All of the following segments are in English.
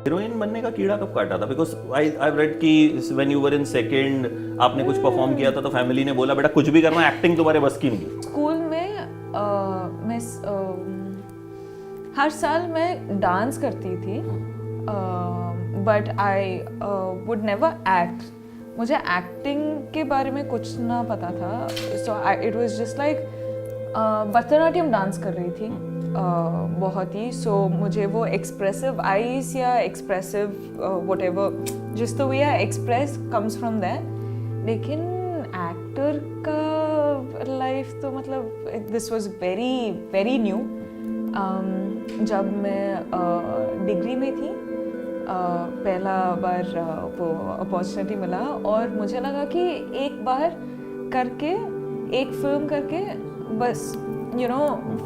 Heroine बनने का कीड़ा कब काटा था? बिकॉज आई रेड कि when you were in second आपने कुछ परफॉर्म किया था तो फैमिली ने बोला बेटा कुछ भी करना, एक्टिंग तुम्हारे बस की नहीं। स्कूल में मैं हर साल मैं डांस करती थी, but I would never act. मुझे एक्टिंग के बारे में कुछ ना पता था. So it was just like Bharatanatyam dance कर रही थी बहुत ही. सो मुझे वो एक्सप्रेसिव आईज या expressive whatever, just the way I express comes from that. लेकिन एक्टर का लाइफ तो मतलब this was very very new. जब मैं डिग्री में थी, पहला बार वो अपॉर्चुनिटी मिला और मुझे लगा कि एक बार करके एक फिल्म करके बस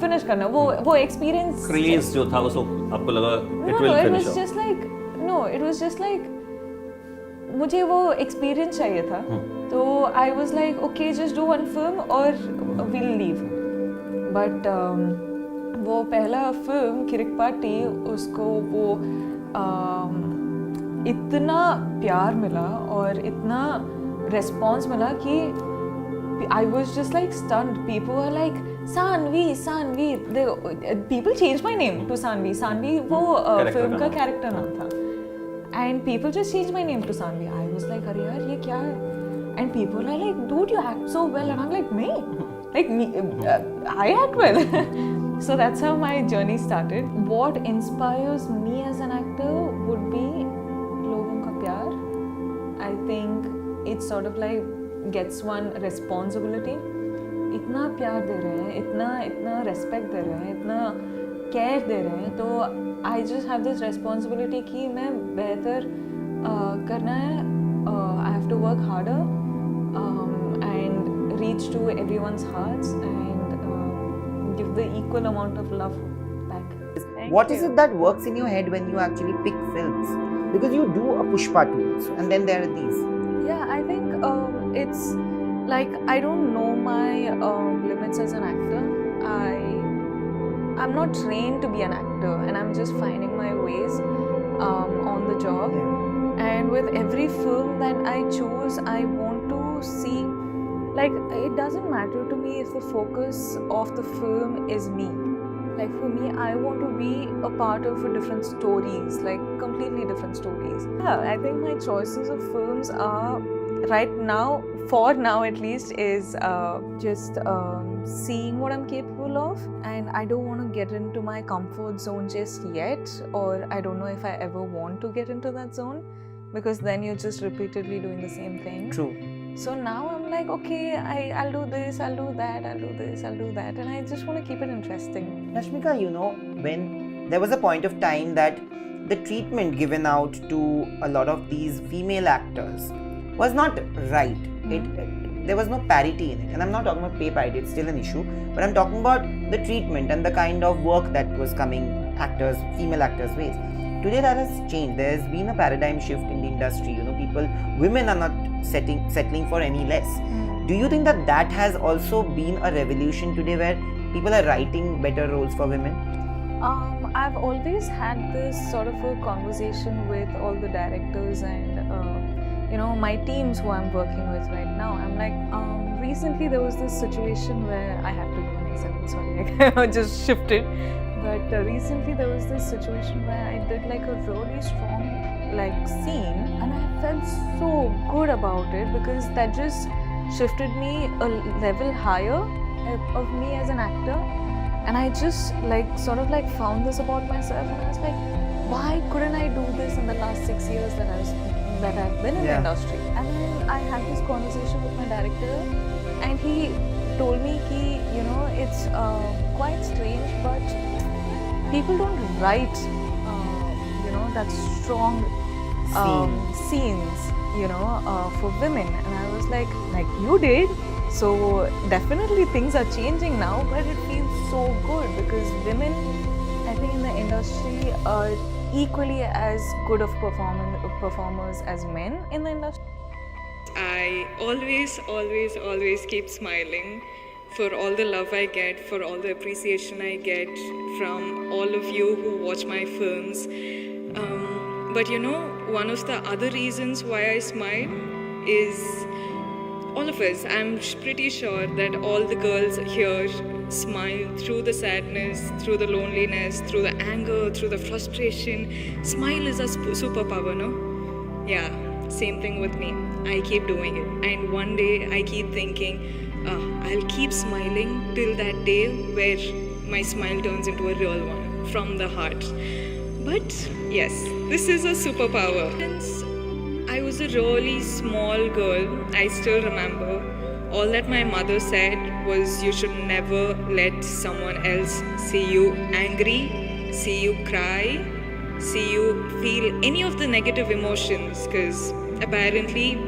फिनिश करना. वो एक्सपीरियंस क्रेज जो था वो आपको लगा it will finish. It was just like मुझे वो एक्सपीरियंस चाहिए था. तो I was like okay just do one film और विल लीव. बट वो पहला फिल्म किरिक पार्टी, उसको वो इतना प्यार मिला और इतना रिस्पॉन्स मिला कि I was just like stunned. People were like Sanvi. People changed my name to Sanvi. Sanvi वो फिल्म का कैरेक्टर नाम था. And people just changed my name to Sanvi. I was like अरे यार ये क्या है? And people are like, dude, you act so well. And I'm like, me? Like me? I act well. So that's how my journey started. What inspires me as an actor would be लोगों का प्यार. I think it's sort of like gets one responsibility. इतना प्यार दे रहे हैं, इतना respect दे रहे हैं, इतना care दे रहे हैं, तो I just have this responsibility कि मैं बेहतर करना है. I have to work harder and reach to everyone's hearts and give the equal amount of love back. What is it that works in your head when you actually pick films? Because you do a Pushpa 2 and then there are these. Yeah, I think it's like I don't know my limits as an actor. I'm not trained to be an actor and I'm just finding my ways on the job. Yeah. And with every film that I choose, I want to see, like, it doesn't matter to me if the focus of the film is me. Like for me, I want to be a part of different stories, like completely different stories. Yeah, I think my choices of films are right now, for now at least, is just seeing what I'm capable of, and I don't want to get into my comfort zone just yet, or I don't know if I ever want to get into that zone, because then you're just repeatedly doing the same thing. True. So now I'm like, okay, I'll do this, I'll do that, I'll do this, I'll do that, and I just want to keep it interesting. Rashmika, when there was a point of time that the treatment given out to a lot of these female actors was not right. There was no parity in it. And I'm not talking about pay parity, it's still an issue. But I'm talking about the treatment and the kind of work that was coming female actors' ways. Today that has changed. There's been a paradigm shift in the industry. Women are not settling for any less. Do you think that has also been a revolution today where people are writing better roles for women? I've always had this sort of a conversation with all the directors and my teams who I'm working with right now. I'm like, recently there was this situation where I have to do an example, sorry, I just shifted. But recently there was this situation where I did like a really strong scene, and I felt so good about it because that just shifted me a level higher of me as an actor. And I just found this about myself, and I was like, why couldn't I do this in the last 6 years that I've been in the industry? And then I had this conversation with my director, and he told me it's quite strange, but people don't write that strong scenes for women. And I was like you did. So definitely things are changing now, but it feels so good because women, I think, in the industry are equally as good of performers as men in the industry. I always keep smiling for all the love I get, for all the appreciation I get from all of you who watch my films. But you know, one of the other reasons why I smile is all of us. I'm pretty sure that all the girls here smile through the sadness, through the loneliness, through the anger, through the frustration. Smile is a superpower, no? Yeah, same thing with me. I keep doing it. And one day I keep thinking, I'll keep smiling till that day where my smile turns into a real one from the heart. But yes, this is a superpower. Since I was a really small girl, I still remember all that my mother said was you should never let someone else see you angry, see you cry, see you feel any of the negative emotions, because apparently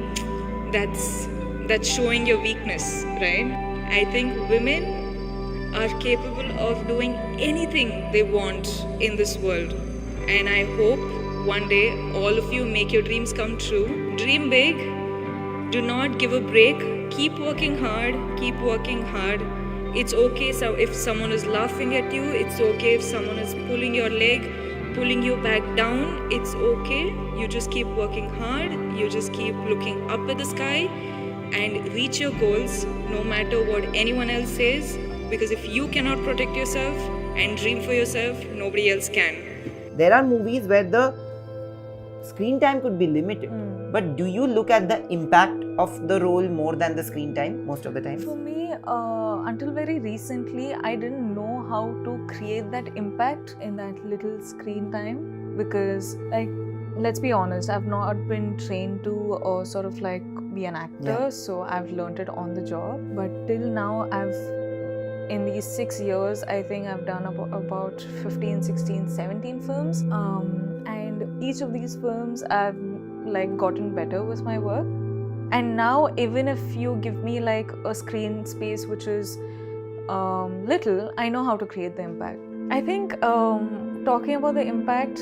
that's showing your weakness, right? I think women are capable of doing anything they want in this world, and I hope one day all of you make your dreams come true. Dream big, do not give a break, keep working hard, keep working hard. It's okay so if someone is laughing at you, it's okay if someone is pulling your leg, pulling you back down, it's okay. You just keep working hard, you just keep looking up at the sky and reach your goals no matter what anyone else says, because if you cannot protect yourself and dream for yourself, nobody else can. There are movies where the screen time could be limited, but do you look at the impact of the role more than the screen time most of the time? For me, until very recently, I didn't know how to create that impact in that little screen time, because, like, let's be honest, I've not been trained to sort of like be an actor, so I've learned it on the job. But till now, in these 6 years, I think I've done about 15, 16, 17 films. And each of these films, I've like gotten better with my work. And now, even if you give me like a screen space which is little, I know how to create the impact. I think talking about the impact,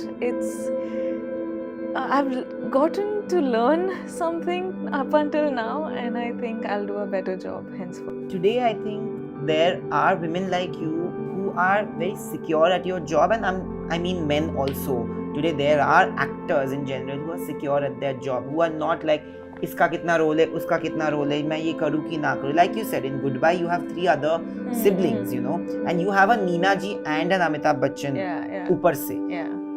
I've gotten to learn something up until now, and I think I'll do a better job henceforth. Today, I think there are women like you who are very secure at your job, and I mean men also. Today there are actors in general who are secure at their job, who are not like iska kitna role hai, uska kitna role hai, main ye karu ki na karu. Like you said, in Goodbye you have 3 other siblings, you know, and you have a Neena ji and an Amitabh Bachchan upar se.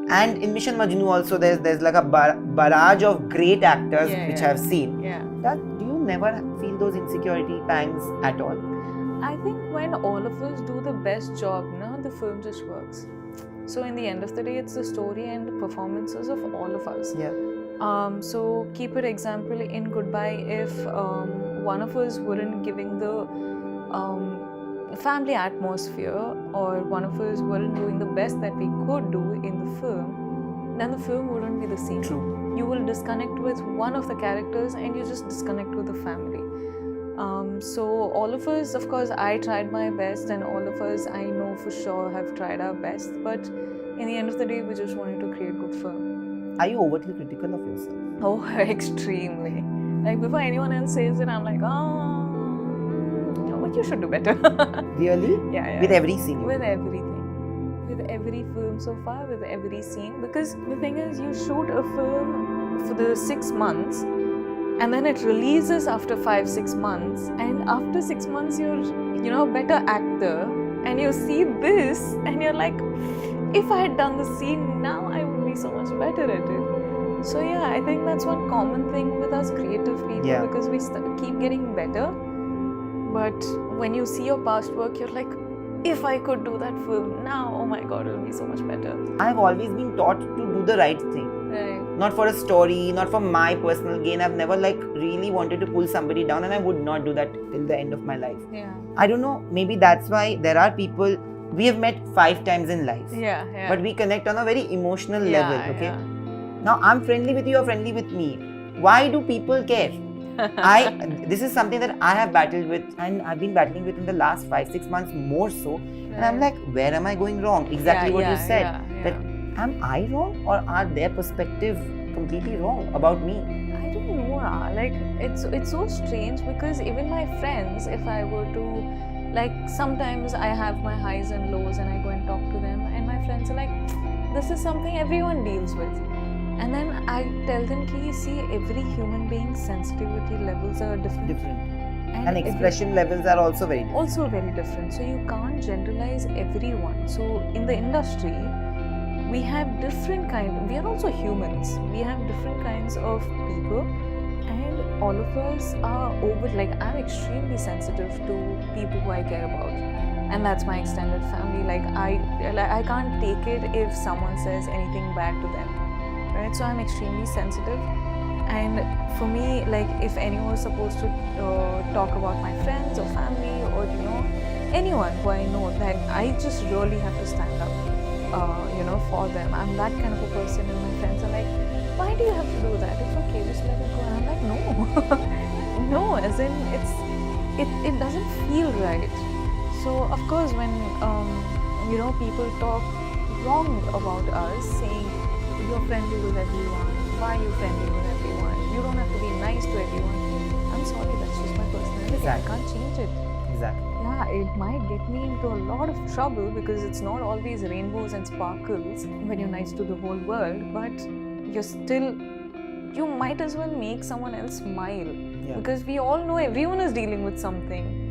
And in Mission Majnu also there's like a barrage of great actors which I have seen. Do you never feel those insecurity pangs at all? I think when all of us do the best job, the film just works. So in the end of the day, it's the story and the performances of all of us. So keep it example in Goodbye, if one of us weren't giving the family atmosphere, or one of us weren't doing the best that we could do in the film, then the film wouldn't be the same. True. You will disconnect with one of the characters and you just disconnect with the family. So all of us, of course, I tried my best, and all of us, I know for sure, have tried our best. But in the end of the day, we just wanted to create good film. Are you overtly critical of yourself? Oh, extremely. Like before anyone else says it, I'm like, but you should do better. Really? Yeah. With every scene? With everything. With every film so far, with every scene. Because the thing is, you shoot a film for the 6 months, and then it releases after 5-6 months, and after 6 months you're a better actor, and you see this and you're like, if I had done the scene now, I would be so much better at it. So yeah, I think that's one common thing with us creative people, because we keep getting better, but when you see your past work, you're like, if I could do that film now, oh my god, it'll be so much better. I've always been taught to do the right thing. Right. Not for a story, not for my personal gain. I've never really wanted to pull somebody down, and I would not do that till the end of my life. I don't know, maybe that's why there are people we have met 5 times in life. But we connect on a very emotional level, okay? Now I'm friendly with you, you're friendly with me. Why do people care? This is something that I have battled with, and I've been battling with in the last 5-6 months more so. And I'm like, where am I going wrong? Exactly what you said. That am I wrong, or are their perspective completely wrong about me? I don't know. Like it's so strange, because even my friends, if I were to, like, sometimes I have my highs and lows and I go and talk to them, and my friends are like, this is something everyone deals with. And then I tell them ki see, every human being's sensitivity levels are different. And every- expression levels are also very different. also very different. So you can't generalize everyone. So in the industry, we have different we are also humans. We have different kinds of people, and all of us are I'm extremely sensitive to people who I care about, and that's my extended family. I can't take it if someone says anything bad to them, right? So I'm extremely sensitive. And for me, if anyone was supposed to talk about my friends or family or anyone who I know, that I just really have to stand up, for them. I'm that kind of a person, and my friends are like, "Why do you have to do that? It's okay, just let it go." And I'm like, "No, no." As in, it doesn't feel right. So of course, when people talk wrong about us, saying you're friendly with everyone, why are you friendly with everyone? You don't have to be nice to everyone. I'm sorry, that's just my personality. Exactly. I can't change it. Exactly. Yeah, it might get me into a lot of trouble because it's not always rainbows and sparkles when you're nice to the whole world, but you might as well make someone else smile. Yeah. Because we all know everyone is dealing with something.